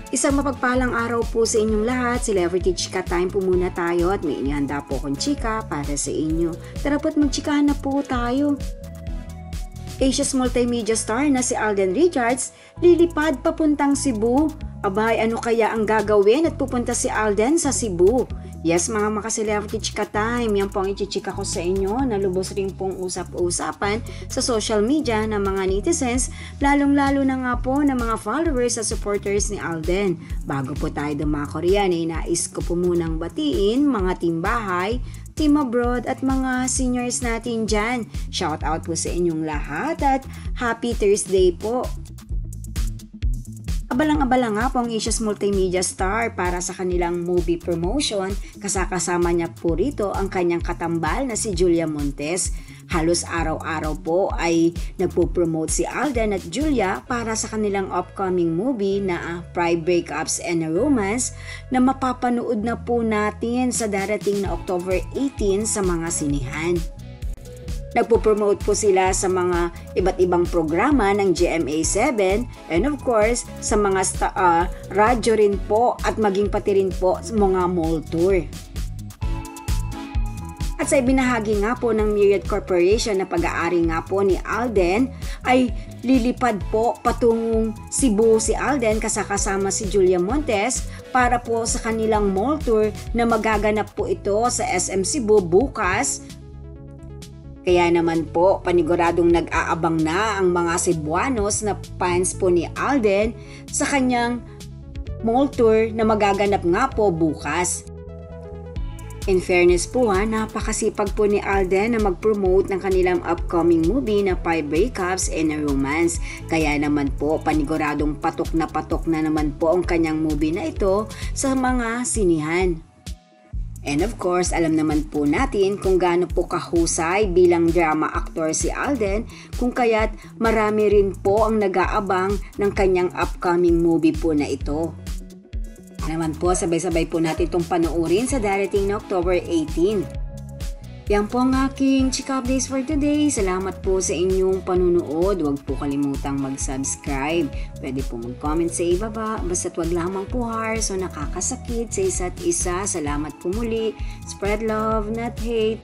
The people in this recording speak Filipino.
Isang mapagpalang araw po sa inyong lahat. Celebrity Chika Time po muna tayo at may inihanda po akong chika para sa inyo. Tara po't magchikahan na po tayo. Asia's multimedia star na si Alden Richards lilipad papuntang Cebu. Abay, ano kaya ang gagawin at pupunta si Alden sa Cebu? Yes, mga maka-celebrity chika time, yan po ang ichichika ko sa inyo na lubos rin pong usap-usapan sa social media ng mga netizens, lalong-lalo na nga po ng mga followers at supporters ni Alden. Bago po tayo dumako riyan, nais ko po munang batiin mga timbahay, team abroad at mga seniors natin dyan. Shout out po sa inyong lahat at happy Thursday po. Abalang-abala nga po ang Asia's multimedia star para sa kanilang movie promotion. Kasama niya po rito ang kanyang katambal na si Julia Montes. Halos araw-araw po ay nagpo-promote si Alden at Julia para sa kanilang upcoming movie na Pride Breakups and a Romance na mapapanood na po natin sa darating na October 18 sa mga sinihan. Nagpo-promote po sila sa mga iba't ibang programa ng GMA7 and of course sa mga radyo rin po at maging pati rin po sa mga mall tour. At sa ibinahagi nga po ng Myriad Corporation na pag-aari nga po ni Alden ay lilipad po patungong Cebu si Alden kasama si Julia Montes para po sa kanilang mall tour na magaganap po ito sa SM Cebu bukas. Kaya naman po, paniguradong nag-aabang na ang mga Cebuanos na fans po ni Alden sa kanyang mall tour na magaganap nga po bukas. In fairness po napakasipag po ni Alden na mag-promote ng kanilang upcoming movie na Pride Breakups and a Romance. Kaya naman po, paniguradong patok na naman po ang kanyang movie na ito sa mga sinihan. And of course, alam naman po natin kung gaano po kahusay bilang drama actor si Alden, kung kaya't marami rin po ang nag-aabang ng kanyang upcoming movie po na ito. Naman po, sabay-sabay po natin itong panoorin sa darating na October 18. Yan po ang aking chika updates for today. Salamat po sa inyong panunood. Huwag po kalimutang mag-subscribe. Pwede po mag-comment sa ibaba. Basta't wag lamang po harsh o nakakasakit sa isa't isa. Salamat po muli. Spread love, not hate.